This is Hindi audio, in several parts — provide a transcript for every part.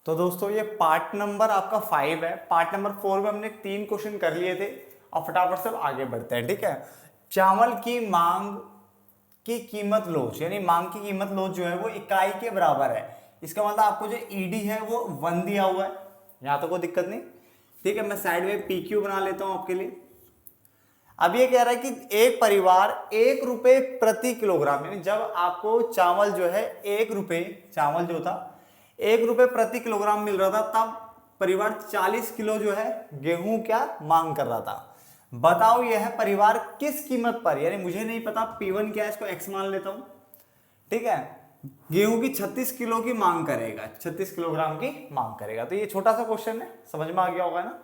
तो दोस्तों ये पार्ट नंबर आपका 5 है। पार्ट नंबर 4 में हमने 3 क्वेश्चन कर लिए थे और फटाफट से आगे बढ़ते हैं। ठीक है, चावल की मांग की कीमत लोच, यानी मांग की कीमत लोच जो है वो इकाई के बराबर है। इसका मतलब आपको जो ईडी है वो 1 दिया हुआ है, यहाँ तो कोई दिक्कत नहीं। ठीक है, मैं साइड में पी क्यू बना लेता हूं आपके लिए। अब ये कह रहा है कि एक परिवार 1 रुपए प्रति किलोग्राम, यानी जब आपको चावल जो है 1 रुपए, चावल जो था 1 रुपए प्रति किलोग्राम मिल रहा था, तब परिवार 40 किलो जो है गेहूं क्या मांग कर रहा था। बताओ यह परिवार किस कीमत पर, यानी मुझे नहीं पता P1 क्या है, इसको x मान लेता हूं। ठीक है, गेहूं की 36 किलो की मांग करेगा, 36 किलोग्राम की मांग करेगा। तो ये छोटा सा क्वेश्चन है, समझ में आ गया होगा ना।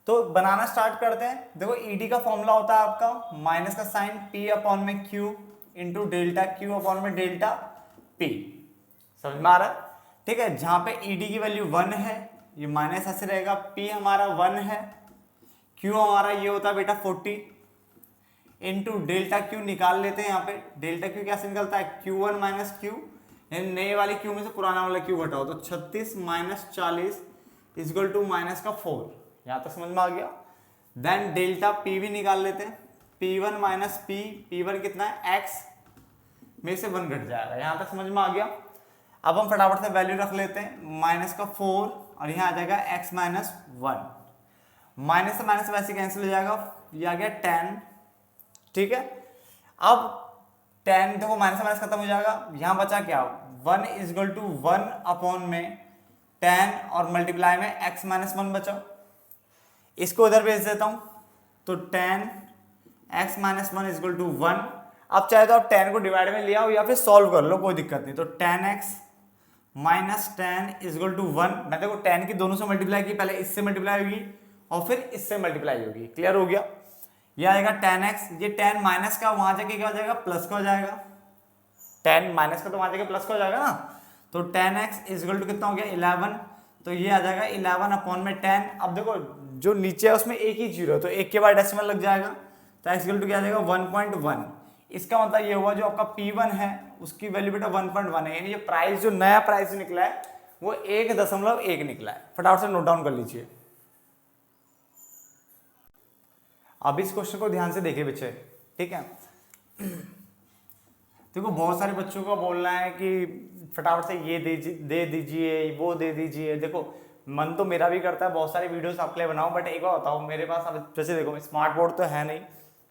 तो बनाना स्टार्ट करते हैं। देखो ईडी का फॉर्मूला होता है आपका माइनस का साइन P अपॉन में Q into delta Q upon में डेल्टा P। समझ में आ रहा है? ठीक है, जहां पे ईडी की वैल्यू 1 है, ये माइनस ऐसे रहेगा, P हमारा 1 है, Q हमारा ये होता है बेटा 40 इंटू डेल्टा Q निकाल लेते हैं। यहाँ पे डेल्टा Q कैसे निकलता है, Q1 माइनस Q, यानी नए वाले Q में से पुराना वाला Q घटाओ, तो 36 माइनस 40 इजगल टू माइनस का 4। यहाँ तक समझ में आ गया। देन डेल्टा P भी निकाल लेते हैं, P1 माइनस P, P1 कितना है x में से 1 घट जाएगा। यहाँ तक समझ में आ गया। अब हम फटाफट से वैल्यू रख लेते हैं, माइनस का 4 और यहाँ आ जाएगा x माइनस 1, माइनस से माइनस वैसे कैंसिल हो जाएगा, ये आ गया 10। ठीक है, अब 10 देखो माइनस से माइनस खत्म हो जाएगा, यहां बचा क्या 1 इजगल टू 1 अपॉन में 10 और मल्टीप्लाई में x माइनस 1 बचा। इसको इधर भेज देता हूं, तो 10 x माइनस 1 इजगल टू 1। अब चाहे तो आप 10 को डिवाइड में ले आओ या फिर सॉल्व कर लो, कोई दिक्कत नहीं। तो 10x माइनस 10 इजगल टू 1। मैं देखो 10 की दोनों से मल्टीप्लाई की, पहले इससे मल्टीप्लाई होगी और फिर इससे मल्टीप्लाई होगी। क्लियर हो गया? यह आएगा 10x, ये 10 माइनस का वहां जाके क्या हो जाएगा, प्लस का हो जाएगा। 10 माइनस का तो वहां जाके प्लस का हो जाएगा ना। तो 10x इजगल टू कितना हो गया 11, तो ये आ जाएगा 11 अपॉन में 10। अब देखो जो नीचे है उसमें एक ही जीरो है, तो एक के बाद डेसिमल लग जाएगा, तो x इक्वल टू क्या आ जाएगा 1.1। इसका मतलब ये हुआ जो आपका P1 है उसकी वैल्यू बेटा 1.1 है, यानी ये प्राइस जो नया प्राइस निकला है वो 1.1 निकला है। फटाफट से नोट डाउन कर लीजिए। अब इस क्वेश्चन को ध्यान से देखिए बच्चे। ठीक है, देखो बहुत सारे बच्चों का बोलना है कि फटाफट से ये दे दीजिए वो दे दीजिए। देखो मन तो मेरा भी करता है बहुत सारी वीडियोस आपके लिए बनाऊं, बट एक बार बताऊं मेरे पास अब जैसे देखो स्मार्ट बोर्ड तो है नहीं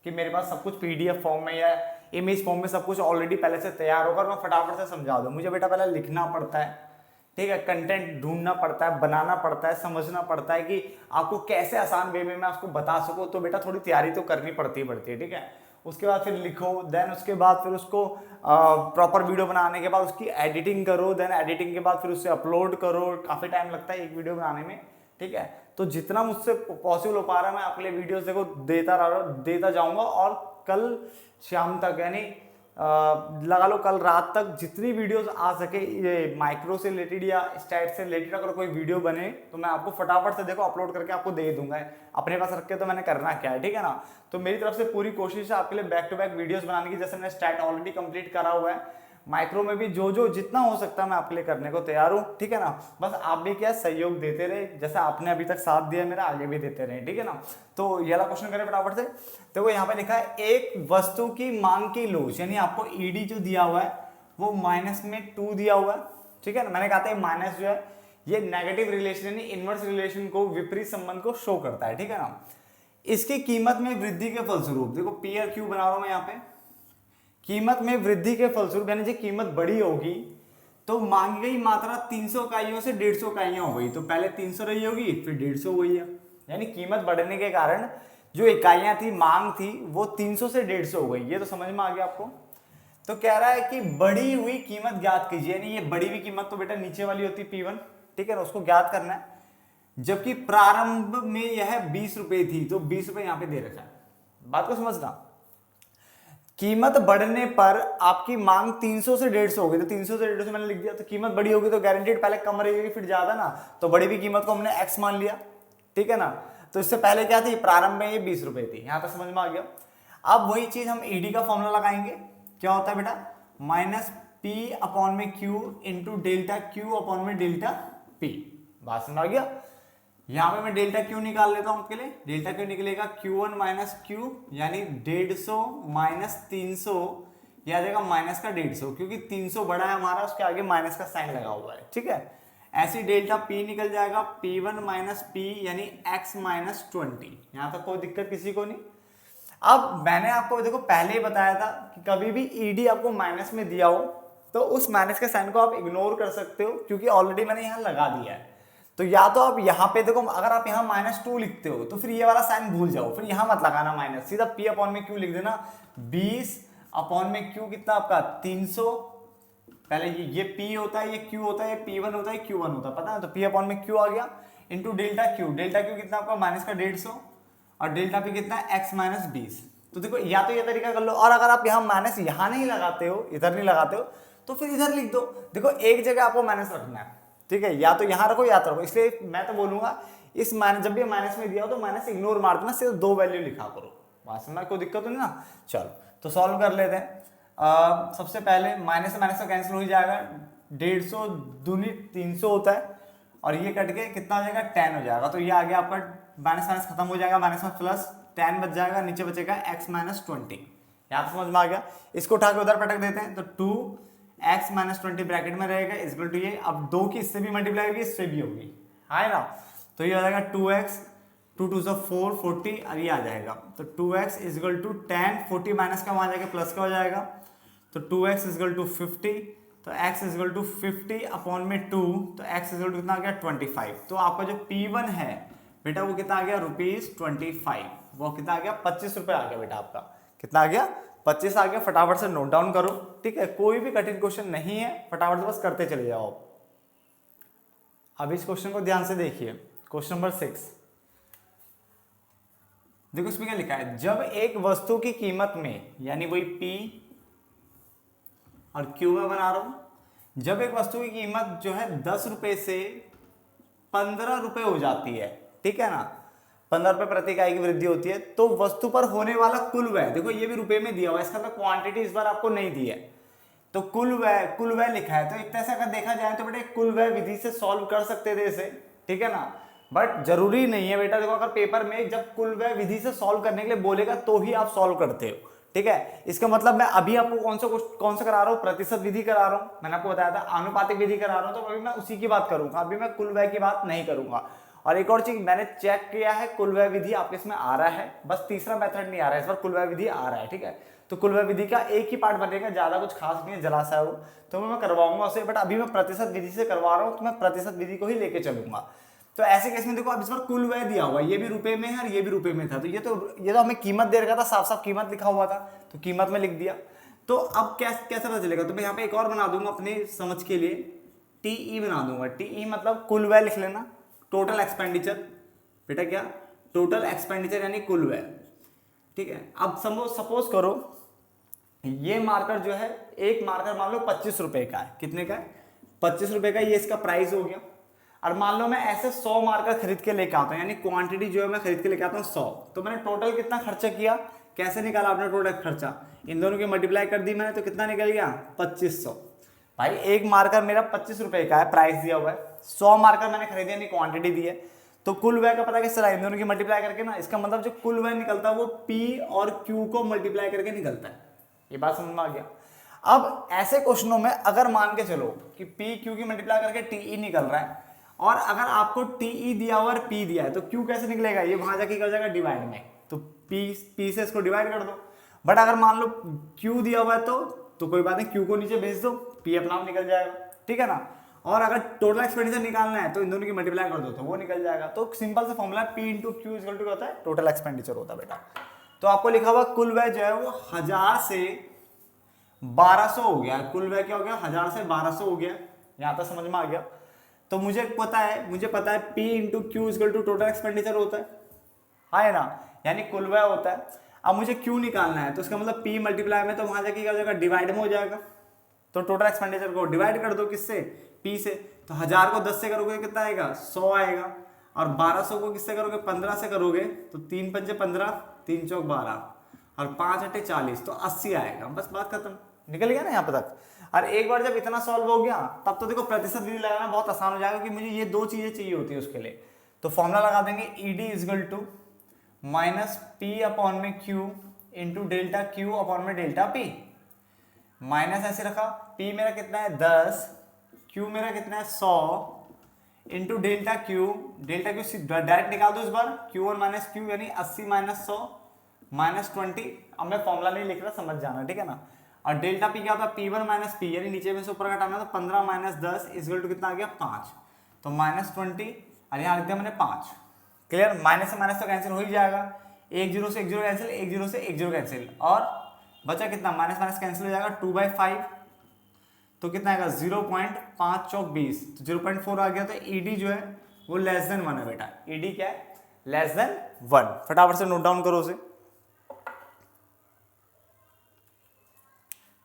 कि मेरे पास सब कुछ PDF फॉर्म में या इमेज फॉर्म में सब कुछ ऑलरेडी पहले से तैयार होकर मैं फटाफट से समझा दूं। मुझे बेटा पहले लिखना पड़ता है, ठीक है, कंटेंट ढूंढना पड़ता है, बनाना पड़ता है, समझना पड़ता है कि आपको कैसे आसान वे में मैं उसको बता सकूं। तो बेटा थोड़ी तैयारी तो करनी पड़ती है। ठीक है, उसके बाद फिर लिखो, देन उसके बाद फिर उसको प्रॉपर वीडियो बनाने के बाद उसकी एडिटिंग करो, देन एडिटिंग के बाद फिर उसे अपलोड करो। काफ़ी टाइम लगता है एक वीडियो बनाने में। ठीक है, तो जितना मुझसे पॉसिबल हो पा रहा है मैं आपके लिए वीडियोस देखो देता जाऊंगा, और कल शाम तक यानी लगा लो कल रात तक जितनी वीडियोस आ सके ये माइक्रो से रिलेटेड या स्टैट से रिलेटेड अगर कोई वीडियो बने तो मैं आपको फटाफट से देखो अपलोड करके आपको दे दूंगा। अपने पास रख के तो मैंने करना क्या है, ठीक है ना। तो मेरी तरफ से पूरी कोशिश है आपके लिए बैक टू बैक वीडियोस बनाने की। जैसे मैंने स्टैट ऑलरेडी कंप्लीट करा हुआ है, माइक्रो में भी जो जितना हो सकता है मैं आपके लिए करने को तैयार हूँ। ठीक है ना, बस आप भी क्या सहयोग देते रहे, जैसा आपने अभी तक साथ दिया मेरा, आगे भी देते रहे। ठीक है ना, तो ये वाला क्वेश्चन करें फटाफट से। देखो यहाँ पे लिखा है एक वस्तु की मांग की लोच, यानी आपको ईडी जो दिया हुआ है वो माइनस में 2 दिया हुआ है। ठीक है ना, मैंने कहा था माइनस जो है ये नेगेटिव रिलेशन यानी इनवर्स रिलेशन को, विपरीत संबंध को शो करता है। ठीक है ना, इसकी कीमत में वृद्धि के फलस्वरूप, देखो P और Q बना रहा हूं मैं यहाँ पे, कीमत में वृद्धि के फलस्वरूप यानी जो कीमत बड़ी होगी तो मांगी गई मात्रा 300 इकाइयों से 150 इकाइयां हो गई। तो पहले 300 रही होगी फिर 150 हो गई है, यानी कीमत बढ़ने के कारण जो इकाइयां थी, मांग थी, वो 300 से 150 हो गई। ये तो समझ में आ गया आपको। तो कह रहा है कि बढ़ी हुई कीमत ज्ञात कीजिए, यानी ये बढ़ी हुई कीमत तो बेटा नीचे वाली होती P1, ठीक है ना, उसको ज्ञात करना है। जबकि प्रारंभ में यह 20 रुपए थी, तो 20 रुपए यहां पे दे रखा है। बात को समझना, कीमत बढ़ने पर आपकी मांग 300 से 150 हो गई, तो 300 से 150 मैंने लिख दिया। तो कीमत बड़ी होगी तो गारंटीड पहले कम रहेगी फिर ज्यादा ना, तो बड़ी भी कीमत को हमने x मान लिया। ठीक है ना, तो इससे पहले क्या थी, प्रारंभ में ये 20 रुपए थी। यहां तक समझ में आ गया। अब वही चीज हम ईडी का फॉर्मूला लगाएंगे। क्या होता है बेटा, माइनस P अपॉन में Q into delta Q upon में डेल्टा P। बात समझ आ गया। यहाँ पे मैं डेल्टा क्यू निकाल लेता हूँ आपके लिए। डेल्टा क्यू निकलेगा Q1 माइनस क्यू, यानी 150 माइनस 300, यह आ जाएगा माइनस का 150, क्योंकि 300 बड़ा है हमारा, उसके आगे माइनस का साइन लगा हुआ है, ठीक है। ऐसी डेल्टा P निकल जाएगा P1 माइनस P, यानी x माइनस 20। यहाँ तक कोई दिक्कत किसी को नहीं। अब मैंने आपको देखो पहले ही बताया था कि कभी भी ईडी आपको माइनस में दिया हो तो उस माइनस के साइन को आप इग्नोर कर सकते हो, क्योंकि ऑलरेडी मैंने यहाँ लगा दिया है। तो या तो आप यहाँ पे देखो, अगर आप यहाँ -2 लिखते हो तो फिर ये वाला साइन भूल जाओ, फिर यहाँ मत लगाना माइनस, सीधा P अपॉन में Q लिख देना। 20 अपॉन में Q कितना आपका 300, पहले ये P होता है, ये Q होता है, ये P1 होता है, Q1 होता है, पता है। तो P अपॉन में Q आ गया into delta Q। Delta Q कितना आपका माइनस का 150, और डेल्टा P कितना है x माइनस 20। तो देखो या तो ये तरीका कर लो, और अगर आप यहाँ माइनस यहाँ नहीं लगाते हो, इधर नहीं लगाते हो, तो फिर इधर लिख दो। देखो एक जगह आपको माइनस रखना है, ठीक है, या तो यहाँ रखो या तो रखो। इसलिए मैं तो बोलूंगा इस माइनस, जब भी माइनस में दिया हो तो माइनस इग्नोर मार देना, सिर्फ 2 वैल्यू लिखा करो, बस में कोई दिक्कत नहीं ना। चलो तो सॉल्व कर लेते हैं। सबसे पहले माइनस से माइनस का कैंसिल हो ही जाएगा, 150 दूनी 300 होता है, और ये कट के कितना हो जाएगा 10 हो जाएगा। तो ये आ गया आपका माइनस माइनस खत्म हो जाएगा, माइनस में प्लस 10 बच जाएगा, नीचे बचेगा x माइनस 20। यहाँ समझ में आ गया। इसको उठा के उधर पटक देते हैं, तो 2x माइनस 20 ब्रैकेट में रहेगा इक्वल टू ये, अब 2 की इससे भी मल्टीप्लाई होगी, इससे भी होगी, है ना। तो ये आ जाएगा 2x, 2 2 4 40, अब ये आ जाएगा। तो 2x इक्वल टू 10, 40 माइनस का वहाँ जाके प्लस का हो जाएगा, तो 2x इक्वल टू 50, तो x इक्वल टू 50 अपॉन में 2, तो x इक्वल टू कितना आ गया 25। तो आपका जो P1 है बेटा वो कितना आ गया ₹25, वो कितना आ गया 25 रुपये आ गया बेटा आपका, कितना आ गया 25 आ गया। फटाफट से नोट डाउन करो, ठीक है, कोई भी कठिन क्वेश्चन नहीं है, फटाफट से बस करते चले जाओ। अब इस क्वेश्चन को ध्यान से देखिए, क्वेश्चन नंबर 6 देखो इसमें क्या लिखा है। जब एक वस्तु की कीमत में, यानी वही P और Q में बना रहा हूं, जब एक वस्तु की कीमत जो है 10 रुपए से 15 रुपए हो जाती है, ठीक है ना, 15 रुपए प्रति इकाई की वृद्धि होती है, तो वस्तु पर होने वाला कुल व्यय, देखो ये भी रुपए में दिया हुआ है, इसका तो क्वांटिटी इस बार आपको नहीं दी है, तो कुल व्यय लिखा है। तो एक तरह से अगर देखा जाए तो बेटा कुल व्यय विधि से सॉल्व कर सकते थे इसे, ठीक है ना, बट जरूरी नहीं है बेटा। देखो अगर पेपर में जब कुल व्यय विधि से सॉल्व करने के लिए बोलेगा तो ही आप सॉल्व करते हो, ठीक है। इसका मतलब मैं अभी आपको कौन सा करा रहा हूँ, प्रतिशत विधि करा रहा हूँ, मैंने आपको बताया था आनुपातिक विधि करा रहा हूँ, तो अभी मैं उसी की बात करूंगा, अभी मैं कुल व्यय की बात नहीं करूंगा। और एक और चीज मैंने चेक किया है, कुल व्यय विधि आपके इसमें आ रहा है, बस तीसरा मेथड नहीं आ रहा है इस बार, कुल व्यय विधि आ रहा है, ठीक है। तो कुल व्यय विधि का एक ही पार्ट बनेगा, ज्यादा कुछ खास नहीं है, जलाशय हो तो मैं करवाऊंगा उसे, बट अभी मैं प्रतिशत विधि से करवा रहा हूँ, तो मैं प्रतिशत विधि को ही लेके चलूंगा। तो ऐसे केस में देखो अब इस बार कुल व्यय दिया हुआ है, ये भी रुपए में है और ये भी रुपए में था, तो ये तो हमें कीमत दे रखा था, साफ साफ कीमत लिखा हुआ था, तो कीमत में लिख दिया। तो अब कैसे पता चलेगा, तो मैं यहाँ पे एक और बना दूंगा अपने समझ के लिए, टीई बना दूंगा। टीई मतलब कुल व्यय लिख लेना, टोटल एक्सपेंडिचर, बेटा क्या टोटल एक्सपेंडिचर यानी कुल व्यय, ठीक है। अब सपोज करो ये मार्कर जो है, एक मार्कर मान लो 25 रुपए का है, कितने का है 25 रुपए का, ये इसका प्राइस हो गया। और मान लो मैं ऐसे 100 मार्कर खरीद के लेके आता हूँ, यानी क्वांटिटी जो है मैं खरीद के लेके आता हूँ 100, तो मैंने टोटल कितना खर्चा किया, कैसे निकाला आपने टोटल खर्चा, इन दोनों की मल्टीप्लाई कर दी मैंने, तो कितना निकल गया 2500। भाई एक मार्कर मेरा 25 रुपए का है, प्राइस दिया हुआ है, 100 मार्कर मैंने खरीदे यानी क्वांटिटी दी है, तो कुल व्यय का पता कैसे चला, इन दोनों की मल्टीप्लाई करके ना, इसका मतलब जो कुल व्यय निकलता है वो P और Q को मल्टीप्लाई करके निकलता है। ये बात समझ में आ गया। अब ऐसे क्वेश्चनों में अगर मान के चलो कि P Q की मल्टीप्लाई करके TE निकल रहा है, और अगर आपको TE दिया हुआ और P दिया है, तो Q कैसे निकलेगा, ये वहां जाके कर जाएगा डिवाइड में, तो P से इसको डिवाइड कर दो। बट अगर मान लो Q दिया हुआ है तो कोई बात नहीं, Q को नीचे भेज दो, P अपना आप निकल जाएगा, ठीक है ना। और अगर टोटल एक्सपेंडिचर निकालना है तो इन दोनों की मल्टीप्लाई कर दो तो वो निकल जाएगा। तो सिंपल सा formula P into Q equal to होता है टोटल एक्सपेंडिचर होता है बेटा। तो आपको लिखा हुआ कुल व्यय जो है वो 1000 से 1200 हो गया, कुल व्यय क्या हो गया 1000 से 1200 हो गया, यहाँ तक समझ में आ गया। तो मुझे पता है P into Q equal to total expenditure होता है ना, यानी कुल व्यय होता है। अब मुझे Q निकालना है, तो इसका मतलब P मल्टीप्लाई में, तो वहां जाके क्या हो जाएगा डिवाइड में हो जाएगा, तो टोटल एक्सपेंडिचर को डिवाइड कर दो किससे, P से। तो 1000 को 10 से करोगे कितना आएगा 100 आएगा, और 1200 को किससे करोगे 15 से करोगे, तो 3 पंजे 15, 3 चौक 12 और 5 अट्ठे 40, तो 80 आएगा, बस बात खत्म, निकल गया ना यहाँ पे तक। और एक बार जब इतना सॉल्व हो गया तब तो देखो प्रतिशत विधि लगाना बहुत आसान हो जाएगा कि मुझे ये दो चीजें चाहिए होती है उसके लिए। तो फॉर्मूला लगा देंगे E D equal to minus P upon में Q into delta Q upon में डेल्टा पी। माइनस ऐसे रखा, पी मेरा कितना है 10, क्यू मेरा कितना है 100 इंटू डेल्टा क्यू डायरेक्ट निकाल दो इस बार, Q1 माइनस क्यू यानी 80 माइनस 100 माइनस 20। अब मैं फॉर्मूला नहीं लिख रहा, समझ जाना, ठीक है ना। और डेल्टा पी क्या होता है P1 माइनस पी, यानी नीचे में से ऊपर घटाना तो 15 माइनस 10 इजगल टू कितना आ गया 5, तो माइनस 20 और यहाँ लिख दिया मैंने 5। क्लियर, माइनस से माइनस तो कैंसिल हो ही जाएगा, एक जीरो से एक जीरो कैंसिल, एक जीरो से एक जीरो कैंसिल, और बचा कितना, माइनस माइनस कैंसिल हो जाएगा 2/5, तो कितना आएगा 0.5 चौक 20, तो 0.4 आ गया। तो ईडी जो है वो लेस देन 1 है बेटा, ईडी क्या है लेस देन 1। फटाफट से नोट डाउन करो उसे,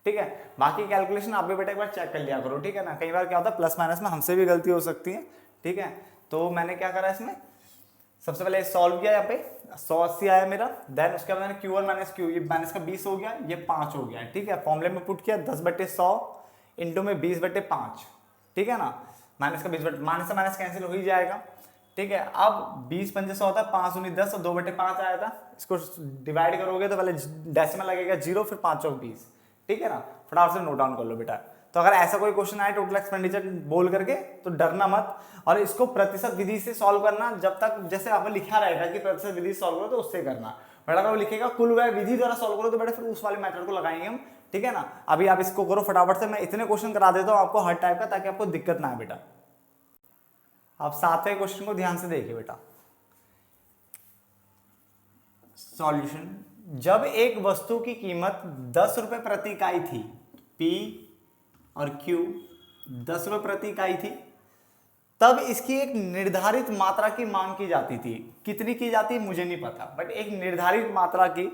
ठीक है। बाकी कैलकुलेशन आप भी बेटा एक बार चेक कर लिया करो, ठीक है ना। कई बार क्या होता है प्लस माइनस में हमसे भी गलती हो सकती है, ठीक है। तो मैंने क्या करा इसमें, सबसे पहले सॉल्व किया, यहाँ पे 180 आया मेरा, देन उसके बाद मैंने Q1 माइनस क्यू, ये माइनस का 20 हो गया, ये 5 हो गया, ठीक है। फॉर्मूले में पुट किया 10/100 इंटू में 20/5, ठीक है ना। माइनस का 20 माइनस से माइनस कैंसिल हो ही जाएगा, ठीक है। अब 20 पंजे 100 होता है, 5 दूनी 10 और 2/5 आया था, इसको डिवाइड करोगे तो पहले डेसिमल लगेगा 0, फिर 5 चौक 20, ठीक है ना। फटाफट से नोट डाउन कर लो बेटा। तो अगर ऐसा कोई क्वेश्चन आए टोटल एक्सपेंडिचर बोल करके तो डरना मत, और इसको प्रतिशत विधि से सॉल्व करना, जब तक जैसे आपने लिखा रहेगा कि प्रतिशत विधि सॉल्व करो तो उससे करना। बट अगर वो लिखेगा कुल व्यय विधि द्वारा सॉल्व करो तो बेटा फिर उस वाले मेथड को लगाएंगे हम, ठीक है ना। अभी आप इसको करो फटाफट से, मैं इतने क्वेश्चन करा देता हूँ आपको हर टाइप का, ताकि आपको दिक्कत ना आए बेटा। आप 7वें क्वेश्चन को ध्यान से देखिए बेटा। सॉल्यूशन, जब एक वस्तु की कीमत 10 रुपए प्रति इकाई थी, P और Q 10 रुपए प्रति इकाई थी, तब इसकी एक निर्धारित मात्रा की मांग की जाती थी। कितनी की जाती मुझे नहीं पता, बट एक निर्धारित मात्रा की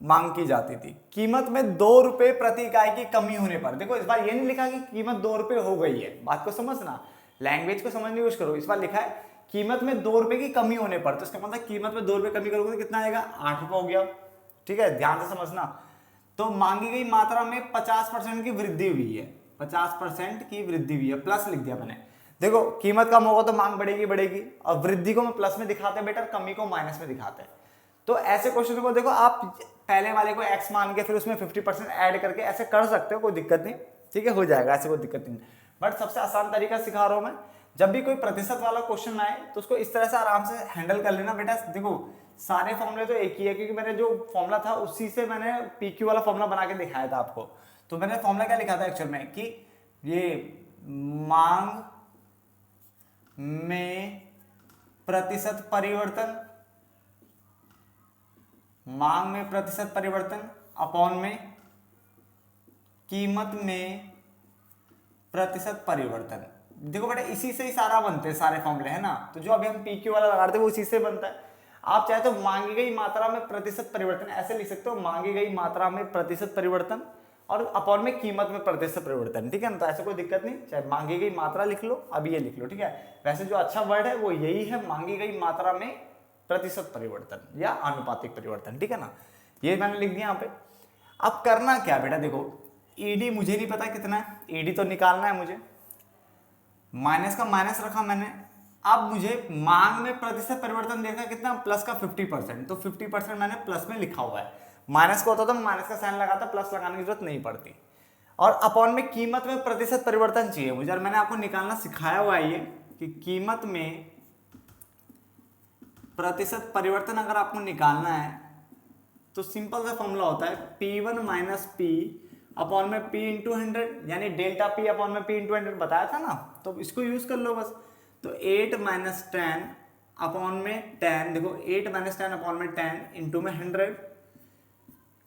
मांग की जाती थी। कीमत में 2 रुपए प्रति इकाई की कमी होने पर, देखो इस बार ये नहीं लिखा कि कीमत 2 रुपए हो गई है, बात को समझना, लैंग्वेज को समझने की कोशिश करो। इस बार लिखा है कीमत में 2 रुपए की कमी होने पर, तो इसका मतलब कीमत में 2 रुपए कमी करोगे तो कितना आएगा 8 रुपए हो गया, ठीक है, ध्यान से समझना। तो मांगी गई मात्रा में 50% की वृद्धि हुई है, 50% की वृद्धि हुई है, प्लस लिख दिया मैंने। देखो कीमत कम होगा तो मांग बढ़ेगी बढ़ेगी, और वृद्धि को मैं प्लस में दिखाते हैं बेटा, कमी को माइनस में दिखाते हैं। तो ऐसे क्वेश्चन को देखो आप पहले वाले को x मान के फिर उसमें 50% ऐड करके ऐसे कर सकते हो, कोई दिक्कत नहीं, ठीक है, हो जाएगा, ऐसे कोई दिक्कत नहीं। बट सबसे आसान तरीका सिखा रहा हूं मैं, जब भी कोई प्रतिशत वाला क्वेश्चन आए तो उसको इस तरह से आराम से हैंडल कर लेना बेटा। देखो सारे फॉर्मूले तो एक ही है, क्योंकि मैंने जो फॉर्मूला था उसी से मैंने PQ वाला फॉर्मूला बना के दिखाया था आपको। तो मैंने फॉर्मूला क्या लिखा था एक्चुअल में कि ये मांग में प्रतिशत परिवर्तन, मांग में प्रतिशत परिवर्तन अपॉन में कीमत में प्रतिशत परिवर्तन। देखो बेटा इसी से ही सारा बनते हैं सारे फॉर्मूले, है ना। तो जो अभी हम PQ वाला लगा रहे थे वो इसी से बनता है। आप चाहे तो मांगी गई मात्रा में प्रतिशत परिवर्तन ऐसे लिख सकते हो, मांगी गई मात्रा में प्रतिशत परिवर्तन और अपॉन में कीमत में प्रतिशत परिवर्तन, ठीक है ना। तो ऐसे कोई दिक्कत नहीं, चाहे मांगी गई मात्रा लिख लो, अब ये लिख लो, ठीक है। वैसे जो अच्छा वर्ड है वो यही है, मांगी गई मात्रा में प्रतिशत परिवर्तन या आनुपातिक परिवर्तन, ठीक है ना। ये मैंने लिख दिया यहाँ पे। अब करना क्या बेटा, देखो ईडी मुझे नहीं पता कितना है, ईडी तो निकालना है मुझे, माइनस का माइनस रखा मैंने। अब मुझे मांग में प्रतिशत परिवर्तन देखना कितना, प्लस का 50%, तो 50% मैंने प्लस में लिखा हुआ है। माइनस का होता तो माइनस का साइन लगाता, प्लस लगाने की जरूरत नहीं पड़ती। और अपॉन में कीमत में प्रतिशत परिवर्तन चाहिए मुझे, और मैंने आपको निकालना सिखाया हुआ है ये कि कीमत में प्रतिशत परिवर्तन अगर आपको निकालना है तो सिंपल सा फॉर्मूला होता है P1 माइनस P अपॉन में P इंटू 100, यानी डेल्टा P अपॉन में P इंटू 100 बताया था ना, तो इसको यूज कर लो बस। तो 8 माइनस 10 अपॉन में 10, देखो 8 माइनस 10 अपॉन में 10 इंटू में 100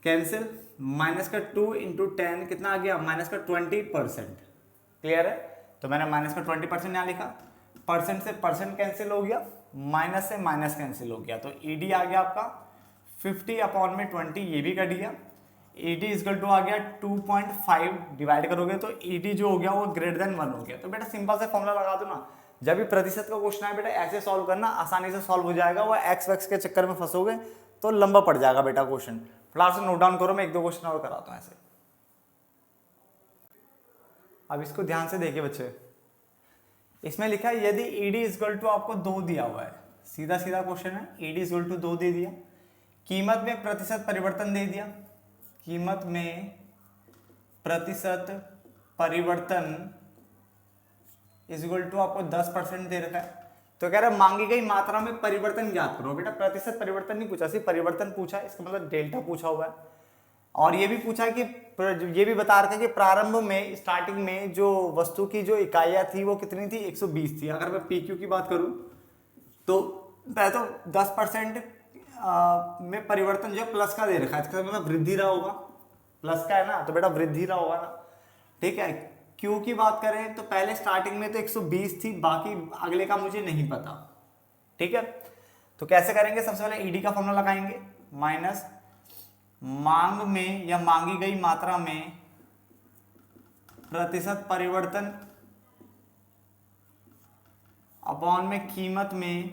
कैंसिल, माइनस का 2 इंटू 10 कितना आ गया, माइनस का 20%। क्लियर है, तो मैंने माइनस का 20% यहाँ लिखा, परसेंट से परसेंट कैंसिल हो गया, माइनस से माइनस कैंसिल हो गया, तो ईडी आ गया आपका 50 अपॉन में 20, ये भी कट गया। ईडी इजकल टू आ गया 2.5, डिवाइड करोगे तो ईडी जो हो गया वो ग्रेटर देन 1 हो गया। तो बेटा सिंपल से फॉर्मूला लगा दो ना, जब भी प्रतिशत का क्वेश्चन है बेटा ऐसे सॉल्व करना, आसानी से सॉल्व हो जाएगा। वो एक्स वैक्स के चक्कर में फंसोगे तो लंबा पड़ जाएगा बेटा क्वेश्चन। फिलहाल से नोट डाउन करो, मैं एक दो क्वेश्चन और कराता हूँ ऐसे। अब इसको ध्यान से देखिए बच्चे, इसमें लिखा है यदि ईडी इजक्वल टू आपको 2 दिया हुआ है, सीधा सीधा क्वेश्चन है, ईडी इजक्वल टू 2 दे दिया, कीमत में प्रतिशत परिवर्तन दे दिया, कीमत में प्रतिशत परिवर्तन इजक्वल टू आपको 10% दे रखा है, तो कह रहा है मांगी गई मात्रा में परिवर्तन ज्ञात करो। बेटा प्रतिशत परिवर्तन नहीं पूछा, सिर्फ परिवर्तन पूछा, इसका मतलब डेल्टा पूछा हुआ है। और ये भी पूछा है कि ये भी बता रखा है कि प्रारंभ में स्टार्टिंग में जो वस्तु की जो इकाइयां थी वो कितनी थी, 120 थी। अगर मैं पी क्यू की बात करूं तो पहले तो 10% में परिवर्तन जो प्लस का दे रखा है, इसका मतलब वृद्धि रहा होगा, प्लस का है ना, तो बेटा वृद्धि रहा होगा ना, ठीक है। क्यू की बात करें तो पहले स्टार्टिंग में तो 120 थी, बाकी अगले का मुझे नहीं पता, ठीक है। तो कैसे करेंगे, सबसे पहले ईडी का फॉर्मूला लगाएंगे, माइनस मांग में या मांगी गई मात्रा में प्रतिशत परिवर्तन अपॉन में कीमत में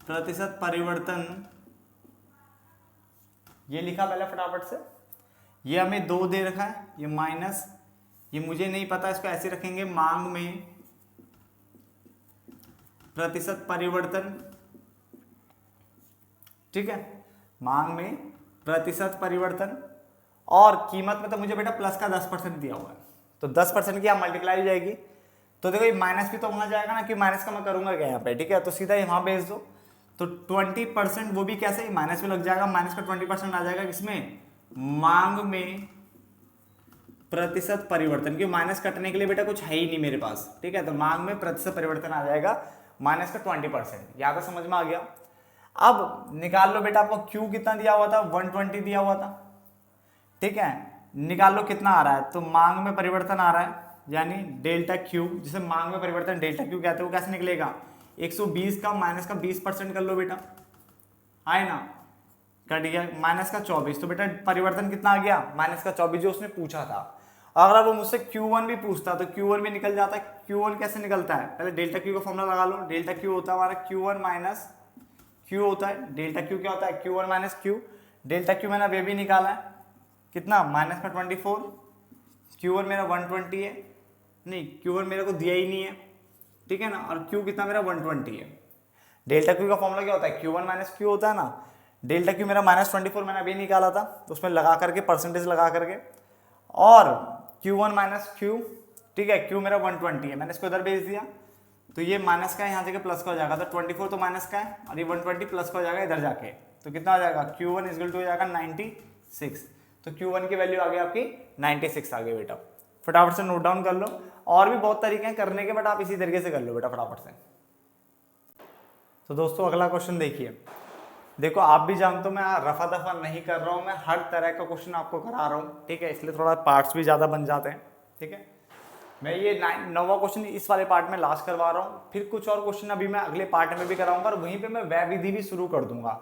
प्रतिशत परिवर्तन। ये लिखा पहले फटाफट से, ये हमें 2 दे रखा है, ये माइनस, ये मुझे नहीं पता, इसको ऐसे रखेंगे, मांग में प्रतिशत परिवर्तन, ठीक है, मांग में प्रतिशत परिवर्तन, और कीमत में तो मुझे बेटा प्लस का 10% दिया हुआ है, तो 10% की आप मल्टीप्लाई हो जाएगी, तो देखो ये माइनस भी तो वहां जाएगा ना, कि माइनस का मैं करूंगा क्या यहाँ पे, ठीक है, तो सीधा यहाँ भेज दो, तो 20%, वो भी कैसे, माइनस में लग जाएगा, माइनस का 20% आ जाएगा किसमें, मांग में प्रतिशत परिवर्तन, क्योंकि माइनस कटने के लिए बेटा कुछ है ही नहीं मेरे पास, ठीक है, तो मांग में प्रतिशत परिवर्तन आ जाएगा माइनस का 20%। यहाँ पे समझ में आ गया। अब निकाल लो बेटा, आपको क्यू कितना दिया हुआ था, 120 दिया हुआ था, ठीक है, निकाल लो कितना आ रहा है, तो मांग में परिवर्तन आ रहा है, यानी डेल्टा क्यू, जिसे मांग में परिवर्तन डेल्टा क्यू कहते हैं, वो कैसे निकलेगा, 120 का माइनस का 20% कर लो बेटा, आए ना, कट गया, माइनस का 24, तो बेटा परिवर्तन कितना आ गया, माइनस का 24, जो उसने पूछा था। अगर वो मुझसे Q1 भी पूछता तो Q1 भी निकल जाता है। Q1 कैसे निकलता है, पहले डेल्टा क्यू का फॉर्मूला लगा लो, डेल्टा क्यू होता है हमारा Q1 माइनस क्यू होता है, डेल्टा क्यू क्या होता है, Q1 minus Q, delta Q मैंने वे भी निकाला है, कितना, माइनस में 24, Q1 मेरा 120 है, नहीं Q1 मेरे को दिया ही नहीं है, ठीक है ना, और Q कितना मेरा 120 है। डेल्टा क्यू का फॉर्मूला क्या होता है, Q1 माइनस क्यू होता है ना, डेल्टा क्यू मेरा -24 मैंने अभी निकाला था, तो उसमें लगा करके परसेंटेज लगा करके, और Q1 माइनस क्यू, ठीक है, Q मेरा 120 है, मैंने इसको इधर भेज दिया, तो ये माइनस का है, यहाँ जगह प्लस का हो जाएगा, तो 24 तो माइनस का है, और ये 120 प्लस का हो जाएगा इधर जाके, तो कितना हो जाएगा, Q1 इक्वल टू हो जाएगा 96, तो Q1 की वैल्यू आ गई आपकी 96 आ गई बेटा। फटाफट से नोट डाउन कर लो, और भी बहुत तरीके हैं करने के, बट आप इसी तरीके से कर लो बेटा फटाफट से। तो दोस्तों अगला क्वेश्चन देखिए, देखो आप भी जानते हो मैं रफा दफा नहीं कर रहा हूँ, मैं हर तरह का क्वेश्चन आपको करा रहा हूँ, ठीक है, इसलिए थोड़ा पार्ट्स भी ज़्यादा बन जाते हैं, ठीक है। मैं ये 9वां क्वेश्चन इस वाले पार्ट में लास्ट करवा रहा हूँ, फिर कुछ और क्वेश्चन अभी मैं अगले पार्ट में भी कराऊंगा, और वहीं पे मैं व्यय विधि भी शुरू कर दूंगा,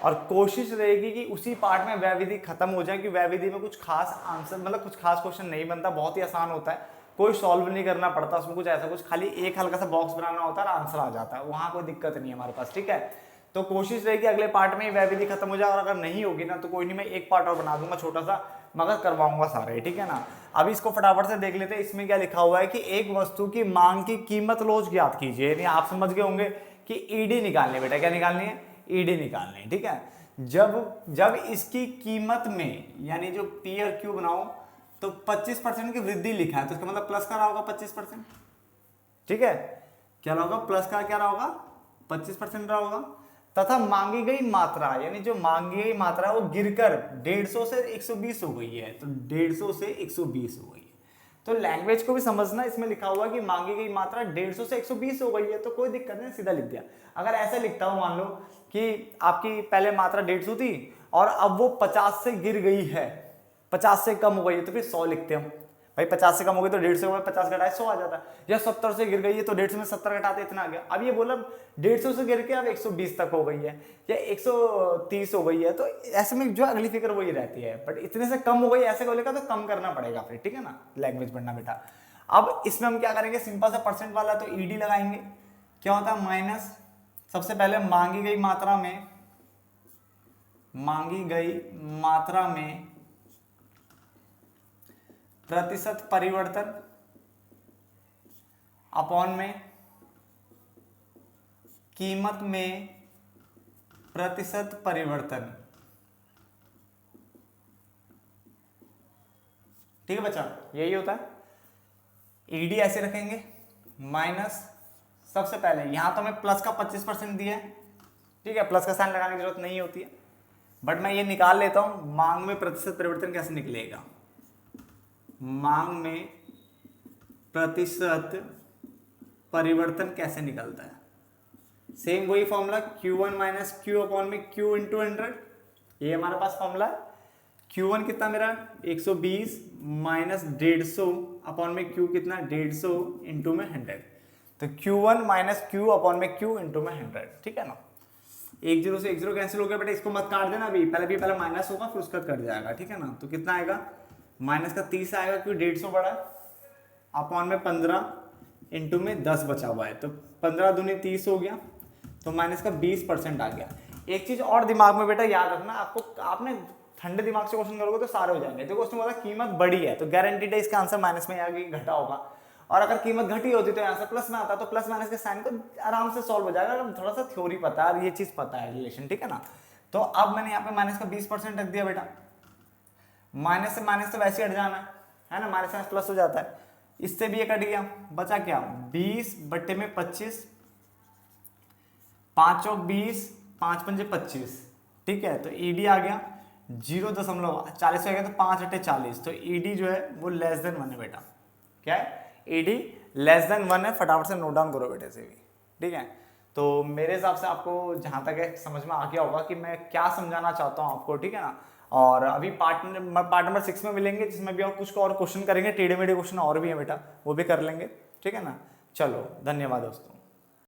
और कोशिश रहेगी कि उसी पार्ट में व्यय विधि खत्म हो जाए, कि व्यय विधि में कुछ खास आंसर, मतलब कुछ खास क्वेश्चन नहीं बनता, बहुत ही आसान होता है, कोई सॉल्व नहीं करना पड़ता उसमें, कुछ ऐसा कुछ खाली एक हल्का सा बॉक्स बनाना होता है और आंसर आ जाता है, वहाँ कोई दिक्कत नहीं है हमारे पास, ठीक है। तो कोशिश रहेगी अगले पार्ट में व्यय विधि खत्म हो जाए, और अगर नहीं होगी ना तो कोई नहीं, मैं एक पार्ट और बना दूंगा छोटा सा, मगर करवाऊंगा सारे, ठीक है ना। अभी इसको फटाफट से देख लेते हैं, इसमें क्या लिखा हुआ है कि एक वस्तु की मांग की कीमत रोज ज्ञात कीजिए, यानी आप समझ गए होंगे कि ईडी निकालनी, बेटा क्या निकालनी है, ईडी निकालनी है, ठीक है। जब इसकी कीमत में, यानी जो पी और क्यू बनाओ, तो 25% की वृद्धि लिखा है, तो इसका मतलब प्लस का रहा होगा 25%, ठीक है, क्या रहा होगा, प्लस का क्या रहा होगा, 25% रहा होगा, तथा मांगी गई मात्रा, यानी जो मांगी गई मात्रा है वो गिरकर 150 से 120 हो गई है, तो 150 से 120 हो गई है। तो लैंग्वेज को भी समझना, इसमें लिखा हुआ है कि मांगी गई मात्रा 150 से 120 हो गई है, तो कोई दिक्कत नहीं, सीधा लिख दिया। अगर ऐसे लिखता हूं, मान लो कि आपकी पहले मात्रा 150 थी और अब वो 50 से गिर गई है, 50 से कम हो गई है, तो फिर 100 लिखते हम, भाई 50 से कम हो गई तो 150 से 50 घटाए 100 आ जाता है, या 70 से गिर गई है तो 150 में 70 घटाते इतना आ गया। अब ये बोला 150 से गिर के अब 120 तक हो गई है या 130 हो गई है, तो ऐसे में जो अगली फिगर वही रहती है, बट इतने से कम हो गई ऐसे बोलेगा तो कम करना पड़ेगा फिर, ठीक है ना, लैंग्वेज पढ़ना बेटा। अब इसमें हम क्या करेंगे, सिंपल सा परसेंट वाला, तो ईडी लगाएंगे, क्या होता है, माइनस, सबसे पहले मांगी गई मात्रा में प्रतिशत परिवर्तन अपॉन में कीमत में प्रतिशत परिवर्तन। ठीक है बच्चा, यही होता है। ईडी ऐसे रखेंगे माइनस, सबसे पहले यहां तो हमें प्लस का 25% दिया है, ठीक है, प्लस का साइन लगाने की जरूरत नहीं होती है, बट मैं ये निकाल लेता हूं मांग में प्रतिशत परिवर्तन कैसे निकलेगा। मांग में प्रतिशत परिवर्तन कैसे निकलता है, सेम वही formula Q1 minus Q upon में Q इंटू 100, ये हमारे पास फॉर्मूला है। Q1 कितना मेरा 120 माइनस 150 अपॉन में Q कितना 150 इंटू में 100, तो Q1 माइनस Q अपॉन में Q इंटू में 100, ठीक है ना। 1 0 से 1 0 कैंसिल हो गया बेटा, इसको मत काट देना अभी, पहले माइनस होगा फिर उसका कट जाएगा, ठीक है ना। तो कितना आएगा, माइनस का 30 आएगा क्योंकि 150 बड़ा अपॉन में 15 इंटू में 10 बचा हुआ है, तो 15 दूनी 30 हो गया, तो माइनस का 20% आ गया। एक चीज और दिमाग में बेटा याद रखना, आपने ठंडे दिमाग से क्वेश्चन करोगे तो सारे हो जाएंगे। देखो उसमें बोला कीमत बढ़ी है तो गारंटीड है इसका आंसर माइनस में आगे घटा होगा, और अगर कीमत घटी होती तो आंसर प्लस में आता, तो प्लस माइनस के साइन को आराम से सॉल्व हो जाएगा अगर थोड़ा सा थ्योरी पता है और ये चीज पता है रिलेशन, ठीक है ना। तो अब मैंने यहाँ पे माइनस का 20% रख दिया बेटा, माइनस से माइनस तो वैसे हट जाना है ना, माइनस माइनस प्लस हो जाता है, इससे भी ये कट गया, बचा क्या 20 बट्टे में 25, 5 चौक 20, 5 पंजे 25, ठीक है। तो ईडी आ गया 0.40 हो गया, तो 5 अट्टे 40, तो ईडी जो है वो लेस देन 1 है बेटा। क्या है, ईडी लेस देन 1 है, फटाफट से नोट डाउन करो बेटे से भी, ठीक है। तो मेरे हिसाब से आपको जहां तक है समझ में आ गया होगा कि मैं क्या समझाना चाहता हूँ आपको, ठीक है ना। और अभी पार्ट नंबर 6 में मिलेंगे जिसमें भी और कुछ और क्वेश्चन करेंगे, टेढ़े मेढ़े क्वेश्चन और भी है बेटा, वो भी कर लेंगे, ठीक है ना। चलो धन्यवाद दोस्तों।